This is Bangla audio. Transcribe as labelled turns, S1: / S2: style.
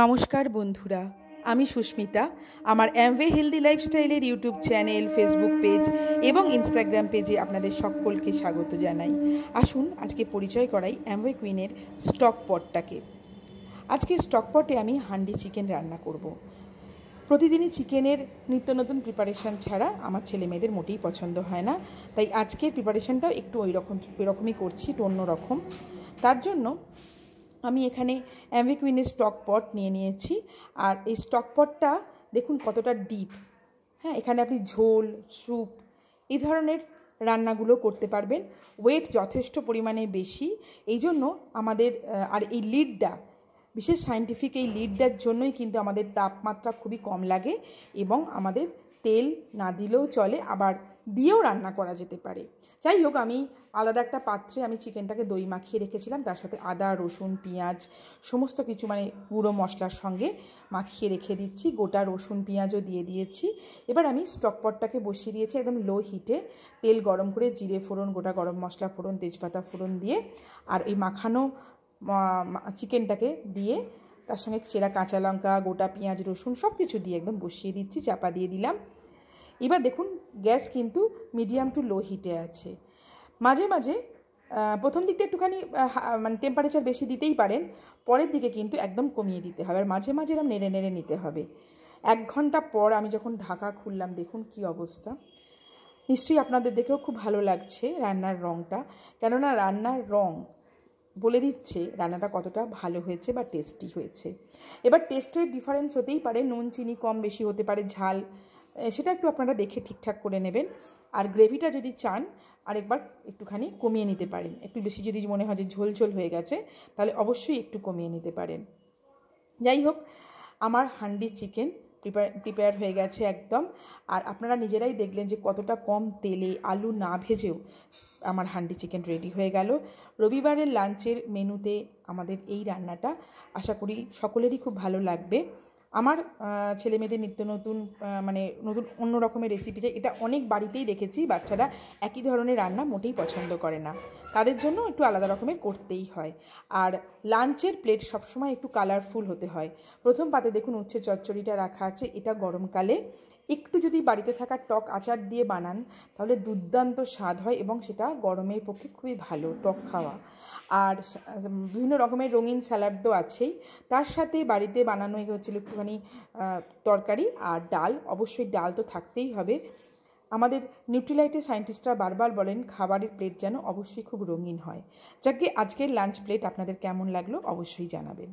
S1: নমস্কার বন্ধুরা, আমি সুস্মিতা। আমার অ্যামওয়ে হেলদি লাইফস্টাইলের ইউটিউব চ্যানেল, ফেসবুক পেজ এবং ইনস্টাগ্রাম পেজে আপনাদের সকলকে স্বাগত জানাই। আসুন আজকে পরিচয় করাই অ্যামওয়ে কুইনের স্টক পটটাকে। আজকে স্টক পটে আমি হান্ডি চিকেন রান্না করব। প্রতিদিনই চিকেনের নিত্য নতুন প্রিপারেশান ছাড়া আমার ছেলে মেয়েদের মোটেই পছন্দ হয় না, তাই আজকের প্রিপারেশানটাও একটু ওইরকমই করছি, একটু অন্যরকম। তার জন্য আমি এখানে অ্যামওয়ে কুইনের স্টক পট নিয়ে নিয়েছি। আর এই স্টক পটটা দেখুন কতটা ডিপ। হ্যাঁ, এখানে আপনি ঝোল, স্যুপ এই ধরনের রান্নাগুলো করতে পারবেন। ওয়েট যথেষ্ট পরিমাণে বেশি, এই জন্য আমাদের আর এই লিডটা বিশেষ সায়েন্টিফিক, এই লিডটার জন্যই কিন্তু আমাদের তাপমাত্রা খুবই কম লাগে এবং আমাদের তেল না দিলেও চলে, আবার দিয়েও রান্না করা যেতে পারে। যাই হোক, আমি আলাদা একটা পাত্রে আমি চিকেনটাকে দই মাখিয়ে রেখেছিলাম, তার সাথে আদা, রসুন, পেঁয়াজ সমস্ত কিছু গুঁড়ো মশলার সঙ্গে মাখিয়ে রেখে দিচ্ছি। গোটা রসুন পেঁয়াজও দিয়ে দিয়েছি। এবার আমি স্টক পটটাকে বসিয়ে দিয়েছি একদম লো হিটে। তেল গরম করে জিরে ফোড়ন, গোটা গরম মশলা ফোড়ন, তেজপাতা ফোড়ন দিয়ে আর এই মাখানো চিকেনটাকে দিয়ে তার সঙ্গে চেরা কাঁচা লঙ্কা, গোটা পেঁয়াজ, রসুন সব কিছু দিয়ে একদম বসিয়ে দিচ্ছি, চাপা দিয়ে দিলাম। এবার দেখুন গ্যাস কিন্তু মিডিয়াম টু লো হিটে আছে। মাঝে মাঝে প্রথম দিকটা একটুখানি টেম্পারেচার বেশি দিতেই পারেন, পরের দিকে কিন্তু একদম কমিয়ে দিতে হবে। আর মাঝে মাঝে এরকম নেড়ে নেড়ে নিতে হবে। 1 ঘন্টা পর আমি যখন ঢাকা খুললাম, দেখুন কি অবস্থা। নিশ্চয়ই আপনাদের দেখেও খুব ভালো লাগছে রান্নার রঙটা, কেননা রান্নার রঙ বলে দিচ্ছে রান্নাটা কতটা ভালো হয়েছে বা টেস্টি হয়েছে। এবার টেস্টের ডিফারেন্স হতেই পারে, নুন চিনি কম বেশি হতে পারে, ঝাল সেটা একটু আপনারা দেখে ঠিকঠাক করে নেবেন। আর গ্রেভিটা যদি চান আরেকবার একটুখানি কমিয়ে নিতে পারেন। একটু বেশি যদি মনে হয় যে ঝোল ঝোল হয়ে গেছে, তাহলে অবশ্যই একটু কমিয়ে নিতে পারেন। যাই হোক, আমার হান্ডি চিকেন প্রিপেয়ার হয়ে গেছে একদম। আর আপনারা নিজেরাই দেখলেন যে কতটা কম তেলে, আলু না ভেজেও আমার হান্ডি চিকেন রেডি হয়ে গেল। রবিবারের লাঞ্চের মেনুতে আমাদের এই রান্নাটা আশা করি সকলেরই খুব ভালো লাগবে। আমার ছেলে মেয়েদের নিত্য নতুন নতুন অন্য রকমের রেসিপি চাই। এটা অনেক বাড়িতেই দেখেছি, বাচ্চারা একই ধরনের রান্না মোটেই পছন্দ করে না, তাদের জন্য একটু আলাদা রকমের করতেই হয়। আর লাঞ্চের প্লেট সবসময় একটু কালারফুল হতে হয়। প্রথম পাতে দেখুন উচ্ছে চচ্চড়িটা রাখা আছে, এটা গরমকালে একটু যদি বাড়িতে থাকা টক আচার দিয়ে বানান তাহলে দুর্দান্ত স্বাদ হয় এবং সেটা গরমের পক্ষে খুবই ভালো টক খাওয়া। আর বিভিন্ন রকমের রঙিন স্যালাড তো আছেই, তার সাথে বাড়িতে বানানো হচ্ছিল একটুখানি তরকারি আর ডাল। অবশ্যই ডাল তো থাকতেই হবে। আমাদের নিউট্রিলাইটের সায়েন্টিস্টরা বারবার বলেন খাবারের প্লেট যেন অবশ্যই খুব রঙিন হয়। যাকে আজকের লাঞ্চ প্লেট আপনাদের কেমন লাগলো অবশ্যই জানাবেন।